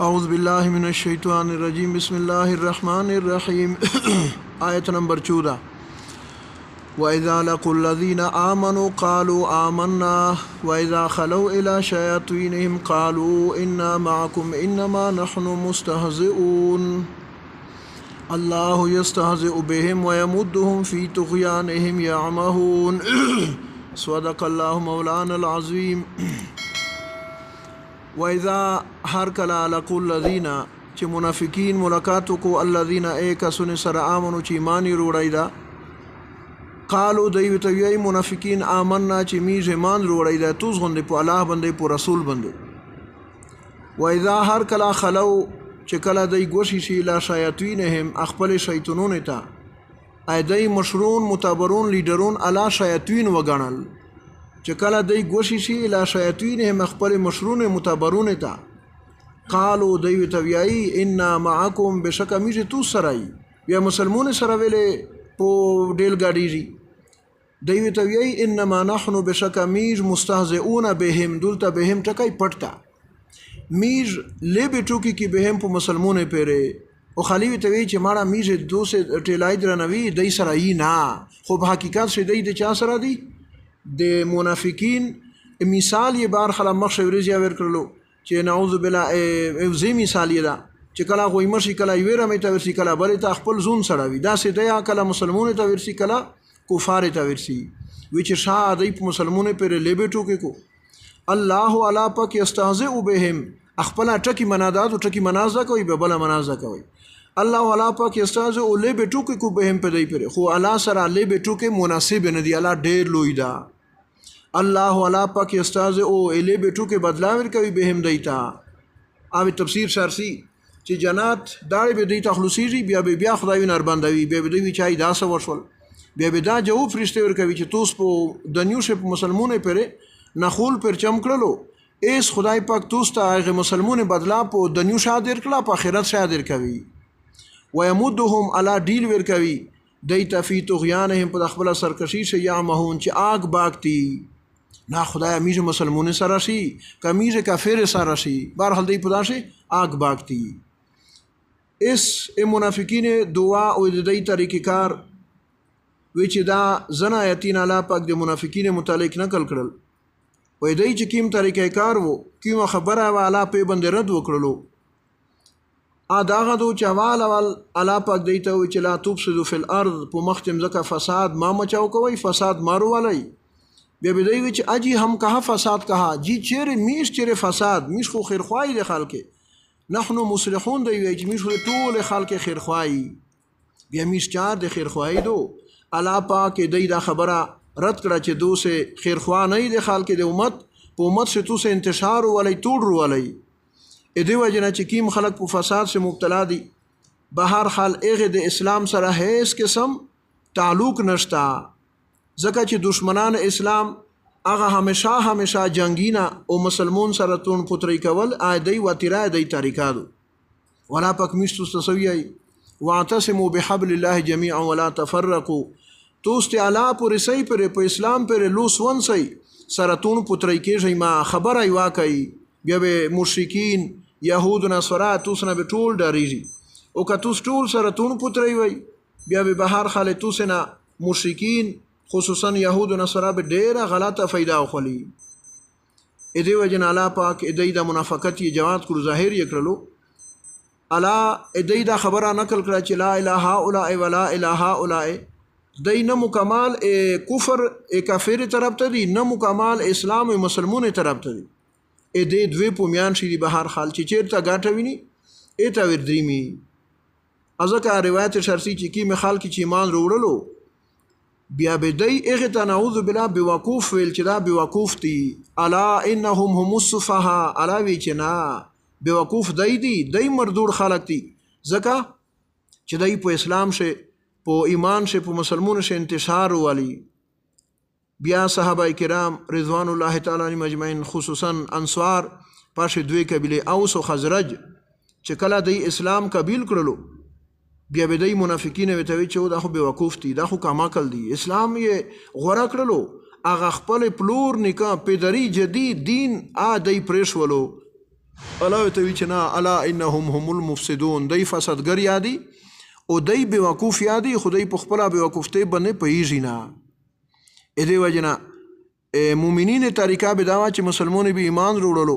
أعوذ بالله من الشيطان الرجيم بسم الله الرحمن الرحيم آية نمبر 14 وإذا لقوا الذين آمنوا قالوا آمنا وإذا خلوا إلى شياطينهم قالوا إنا معكم إنما نحن مستهزئون الله يستهزئ بهم ويمدهم في طغيانهم يعمهون صدق الله مولانا العظيم. وإذا هر کلا لقوا الذین چې منافقین ملاقاتو کو الذین کسونه سره آمنو چې ایمان یې وروړی دا قالو دوی ته وایي منافقین آمنا چې میږ ایمان وروړی دا توس غوندې په الله باندې په رسول باندې. وإذا هر کلا خلو چې کله دوی ګوشي شي لا شیاطینهم خپل شیطانونو ته ای دوی مشرون متبرون لیډرون الا شیاطین وګڼل چې کله دوی ګوشي شي لا شیاطینهم خپل مشرون متبرون ته قالو دوی ته وایي انا معکم بشک میږ تو سره یا مسلمون سره ویلې په ډیل ګاډیږي دوی ته وایي انما نحن بشک میږ مستهزئون بهم دلته بهم ټکای پټتا میږ لبه ټوکی کی بهم په مسلمون پیره او خلیوی ته وایي چې ماړه میږ دوسه ټیلای درنوي دای سره یې نه خو په حقیقت شې دای د چا سره دی د منافقین مثال یې بار خلا مخ شوريزیا ور کړلو چې نعوذ بالله زی مثال یې دا چې کله غوي مرشي کله ویره مې ته ورسي کله بل ته خپل زون سړوي دا سي دیا کله مسلمون ته ورسي کله کفار ته ورسي وچ شاه دای په مسلمون پر لیبټو کې کو الله الا پاک یستهزئ بهم خپل ټکی منادات او ټکی منازه کوي به بل منازه کوي الله الا پاک یستهزئ لیبټو کې کو بهم په دای پر خو الله سره لیبټو کې مناسب نه دی الله ډیر لوی دا الله والا پاک استاذ او الی بیٹو کې بدلا ور کوي بهم دیتا او تفسیر شرسی چې جنات داړي به دیتا خلاصيږي بیا خدای نر بندوي بیا دوی چای داسه ورشول بیا دا جو فرشته ور کوي چې توس په د نیو شپ مسلمانونه پره نخول پر چمکړلو ایس خدای پاک توس ته هغه مسلمانونه بدلا په د نیو شادر کړه په آخرت شادر کوي ويمدهم على ډیل ور کوي دیتا فی طغیانهم په خپل سرکشی شي یعمهون چې آگ باغتی نا خدای میجه مسلمون سره شي کمیجه کافر سره شي بهرحال دی پدا شي آگ باغتی اس منافقین دعا او د دې طریقې کار وچ دا زنا آیتین الله پاک د منافقین متعلق نقل کړل وې دای چې کیم طریقې کار وو کیم خبره والا په بند رد وکړلو ا داغه دو چوال اول الله پاک دیته چې لا تفسدوا فی الارض په مختم زکه فساد ما مچاو کوي فساد مارو ولای بیا بدوی چې اجي هم کها فساد کها جی چیرې میش چیرې فساد میش خو خیرخواهی د خلک نحنو مصلحون دی چې میش خو ټول خلک خیرخواهی بیا میش چار د خیرخواهی دو الله پاک دی دا خبره رد کړه چې دوسه خیرخواه نه د خلک د امت په امت سے تو سے انتشار ولای توړ ولای ا دې وجنه چې کیم خلک په فساد سے مبتلا دي بهر حال هغه د اسلام سره هیڅ قسم تعلق نشتا ځکه چې دشمنان اسلام هغه همیشه جنگینا او مسلمون سره تون پتری کول عادی و تیرا دی طریقادو ولا پک مشتو تسویای واعتصموا بحبل الله جميعا ولا تفرقوا توست اعلی پر سی پر اسلام پر لوس ون سی سره تون پتری کیږي ما خبره ای واقعي بیا به مشرکین یهود و نصارا توسنه به ټول ډاریږي او که توس ټول سره تون پتری وای بیا به بهر خاله توسنه مشرکین خصوصا یهود و نصارا به ډیره غلطه فائدہ اخلي ا دې وجه الله پاک ا دې د منافقت یې جواب کړو ظاهر یې کړلو الا ا دې دا خبره نقل کړه چې لا اله الا ولا اله الا دې نه مکمل کفر کافر طرف ته دي نه مکمل اسلام او مسلمون طرف ته دي ا دې دوی په میان شي به هر حال چې چیرته غاټه ویني اته ور دریمي ازکه روایت شرسی چې کی مخال کی چې ایمان وروړلو بیا بدای اغه تنعوذ بالله بوقوف ویل چې دا بوقوف دي الا انهم هم السفهاء الا وی چې نا بوقوف دای مردود خلق دي زکه چې دای په اسلام شه په ایمان شه په مسلمانانو شه انتشار والی بیا صحابه کرام رضوان الله تعالی علیهم اجمعین خصوصا انصار پاشه دوی قبیله اوس او خزرج چې کله د اسلام قبول کړلو بیا به د منافقین وتوی چې دا خو به وقوف دي دا خو کماکل دي اسلام یې غوړه کړلو هغه خپل پلور نکاح پدری جدید دین ا دای پرېښولو الله ته وی چې نه الا انهم هم المفسدون دی فسادګر یادي او دی بیوقوف یادي خدای په خپل بیوقوفته باندې پیږي نه اې دی وجنا مؤمنین طریقه به دا چې مسلمانې به ایمان وروړلو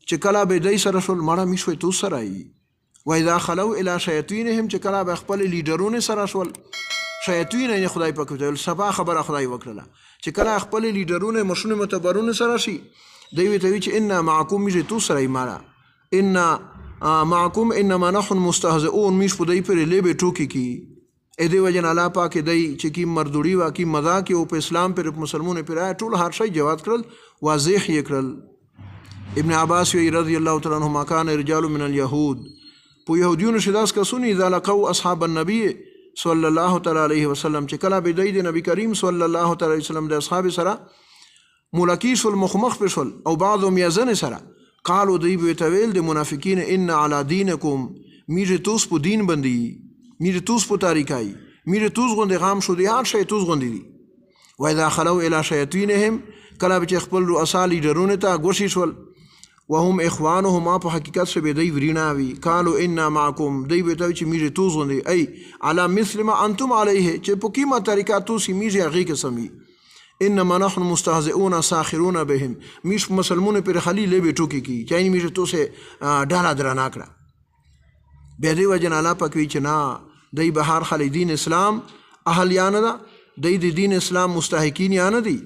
چې کله به دی سره شول مړه میشوي تو سره ای و اذا خلو الى شیاطینهم چې کله به خپل لیډرونه سره شول شیاطین یې خدای پاک ته سبا خبره خدای وکړه چې کله خپل لیډرونه مشونه متبرونه سره شي دی وی ته چې ان معکم میږي تو سره ای مړه ان معکم انما نحن مستهزئون میش په دی پر لیبه ټوکی کی اې دی وجن الله پاک دی چې کی مردوړي وا کی مذاق او په اسلام پر مسلمانونو پر ټول هر شی جواب کړل واضح یې کړل ابن عباس رضی الله تعالی عنهما کان رجال من اليهود په يهوديونو شداس کسونی اذا لقوا اصحاب النبي صلی الله تعالی علیه وسلم چې کله به دی نبی کریم صلی الله تعالی علیه وسلم د اصحاب سره ملاقات المخمخ پشل او بعضهم یزن سره قالو دی به تویل د منافقین ان علی دینکم میره توس په دین باندې میره توس په طریقای میره توس غوندې غام شو دی هر شی توس غوندې دی و اذا خلو الى شیاطینهم کله به خپل رؤسا لیډرونه ته ګوشي شول وهم اخوانهم په حقیقت سره به دی وریناوي قالو ان معکم دی به ته چې میره توس غوندې ای علی مثل ما انتم علیه چې په کیمه طریقه توس میره هغه قسمی انما نحن مستهزئون ساخرون بهم میش مسلمون پر خلیل به ټوکی کی چاینی میش تو سه ډالا درنا کړه به دی وجن الله پکوي چې نا دی بهار خلیدین اسلام اهل یان دا دی د دین اسلام مستحقین یان دی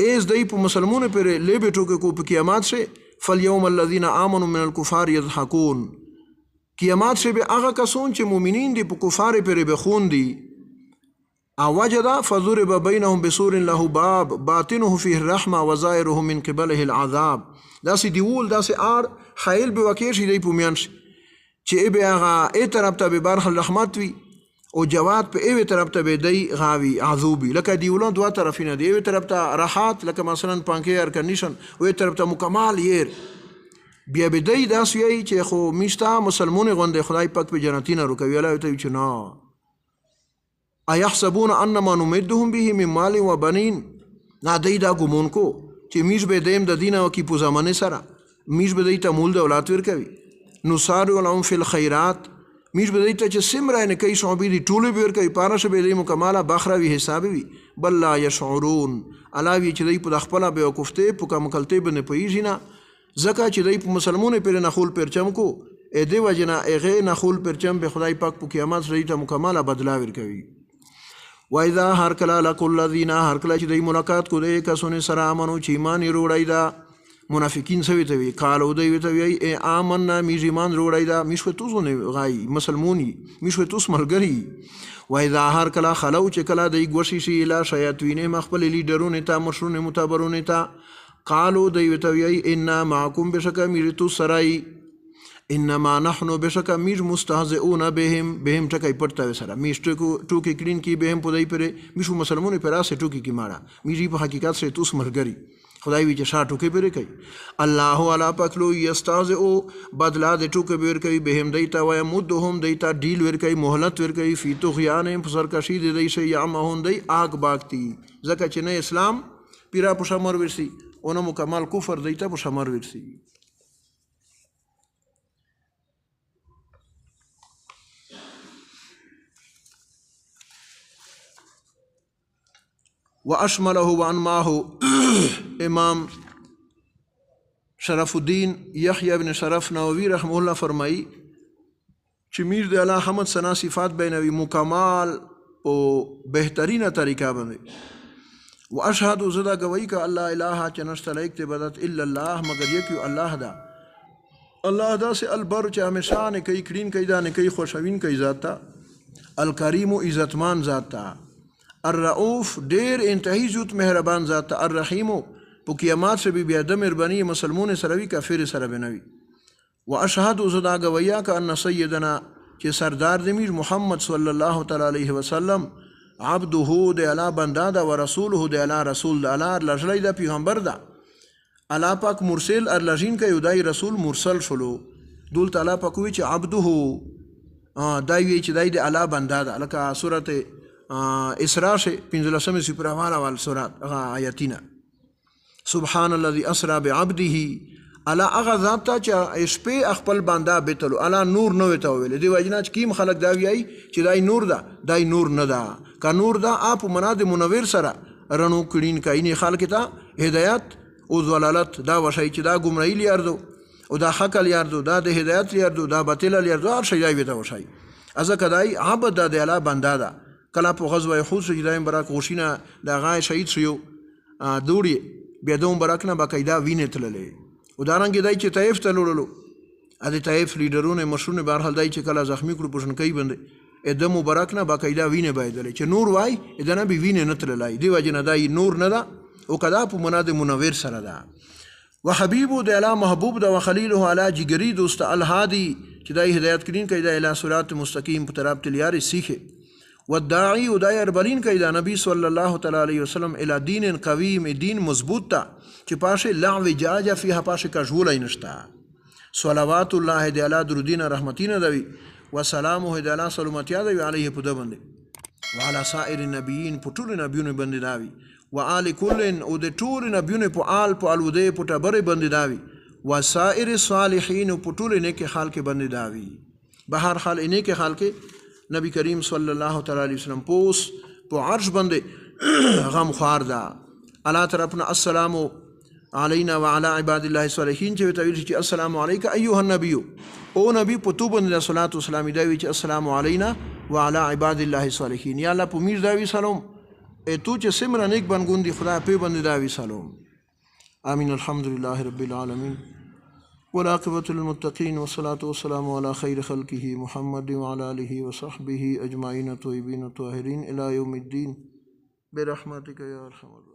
ایز دی په مسلمون پر لیبه ټوکی کو په قیامت سے فالیوم الذین آمنوا من الكفار یضحکون قیامت سے به هغه کسون چې مؤمنین دی په کفار پر بخون دی وجد فضرب بينهم بسور له باب باطنه فيه الرحمه وظاهره من قبله العذاب داسې دیول داسې ار خیل به وکیر شي دی پومیان چې به هغه ای طرف ته به برخ رحمت وي او جواد په ای طرف ته به دی غاوي عذوبي لکه دیولون دوه طرفینه دی ای طرف ته راحت لکه مثلا پانکې ایر کنډیشن او ای طرف ته مکمل ير بیا به دی داسې چې خو میشتا مسلمانې غوندې خدای پاک په جنتینه روکوي الله ته چې نه ايحسبون انما نمدهم به من مال و بنين نا دی دا ګمون کو چې میش به دیم د دینه کی په زمانه سره میش به دی ته مول دولت ورکوي نصار ولهم فی الخيرات میش به دی ته چې سمره نه کوي شعبې دی ټوله به ورکوي پارشه به دی مکمله بخروي حساب وي بل لا يشعرون علاوه چې دی په خپل به وقفته په کمکلته بنه پیژنه زکه چې دی په مسلمانونو پر نه خول پرچم کو ا دی وجنا اغه نه خول پرچم به خدای پاک په قیامت سره ته مکمله بدلا ورکوي و اذا هر کله لکل الذین هر کله چې د ملاقات کو د کسونه سره امنو چې ایمان وروړی دا منافقین سوي ته وی قالو دی ته وی آمنا می ایمان وروړی دا میشو توسونه غای مسلمونی میشو توس ملګری و اذا هر کله خلو چې کله د ګوشي شي اله شیاطین مخبل لیډرونه ته مشرونه متبرونه ته قالو دی ته وی ان معکم بشک میرتو سرای انما نحن بشک میر مستهزئون بهم ټکای پټه سره میشتو ټوکی کلین کی بهم پدای پر میشو مسلمانو پر اسه ټوکی کی ماړه میری په حقیقت سره توس مرګری خدای وی چې شا ټوکی پر کوي الله والا پکلو یستهزئ بدلا د ټوکی پر کوي بهم دیتا و یمدهم دیتا ډیل ور کوي مهلت ور کوي فی طغیان فسر کشی دی شی یعمهون دی آگ باغتی زکه چې نه اسلام پیرا په شمر ورسی اونو مکمل کفر دیتا په شمر ورسی واشمله وانماه امام شرف الدین یحیی بن شرف نووی رحمه الله فرمایی چې میر د الله حمد ثنا صفات بینوي مکمل او بهترینه طریقه باندې واشهد زدا گوی کا الله الہ چې نشته لایق ته عبادت الا الله مگر یکیو الله دا الله دا سے البر چې همیشه نه کوي کړین کوي دا نه کوي خوشوین کوي ذات الکریم عزتمان ذات الرؤوف ډیر انتهایی زوت مهربان ذات الرحیم په قیامت سے بیا د مهربانی مسلمون سروي کافر سره بنوي واشهد زدا گویا ک ان سیدنا چې سردار د میر محمد صلی الله تعالی علیه وسلم عبده د اعلی بندا دا و رسوله د اعلی رسول د اعلی لجلی د پیغمبر دا اعلی پاک مرسل ارلجین ک یودای رسول مرسل شلو دول تعالی پاک وی چې عبده دای وی چې دای د اعلی بندا دا لکه سورته اسراء سے 15 سپرہ والا وال سورات آیاتینا سبحان الذي اسرا بعبده الا هغه ذات ته چې شپې خپل بنده بیتلو الا نور نه وته ویل دی وجنا چې کیم خلق دا ویای چې دای نور ده دای نور نه ده کا نور ده اپ مناد منور سره رڼو کړین کاینه خلق ته هدایت او ضلالت دا وشي چې دا گمراهی لیاردو او دا حق لیاردو دا د هدایت لیاردو دا باطل لیاردو هر شي دی وته وشي ازه کدای عبد د اعلی بنده ده کله په غزوه خود سجدایم برک غوښینه دا غای شهید شو دوړي بیا دوم برک نه باقاعده وینې تللې ودارنګ دای چې طائف ته لولو ا دې طائف لیډرونه مشرونه بهر حال دای چې کله زخمی کړو پښنکې باندې ادم مبارک نه باقاعده وینې بایدل چې نور وای اذن به وینې نه تللای دی وجنه دای نور نه ده او کدا په مناد منور سره ده وحبیب د اعلی محبوب ده وخلیله علی جگری دوست الهادی چې دای هدایت کړین کیدا الی صراط مستقیم په طرف تلیار سیخه والداعی ودای اربلین کیدا نبی صلی الله تعالی علیه وسلم الی دین قویم دین مضبوط تا چې پاشه لعو جاجه فيها پاشه کژولای نشتا صلوات الله دی علی درودین رحمتین دوی وسلامه دی علی سلامتی دی علیه په دبند وعلى سائر النبیین په ټول نبیونو باندې داوی وآل کلن او د ټول نبیونو په آل په الوده په ټبره باندې داوی وسائر الصالحین په ټول نیک حال کې باندې داوی بهر حال نیک حال کې نبی کریم صلی الله تعالی علیه وسلم پوس په عرش باندې غم خوار دا الله طرفنا السلام علینا وعلى عباد الله الصالحین چې تویل چې السلام علیک ایها النبی او نبی په تو باندې صلوات و سلام دی چې السلام علینا وعلى عباد الله الصالحین یا الله په میر داوی سلام تو چې سمره نیک بنګوندي خدای په باندې داوی سلام امين الحمد لله رب العالمين والعاقبة للمتقين والصلاة والسلام على خير خلقه محمد وعلى آله وصحبه أجمعين طيبين طاهرين إلى يوم الدين برحمتك يا أرحم الراحمين.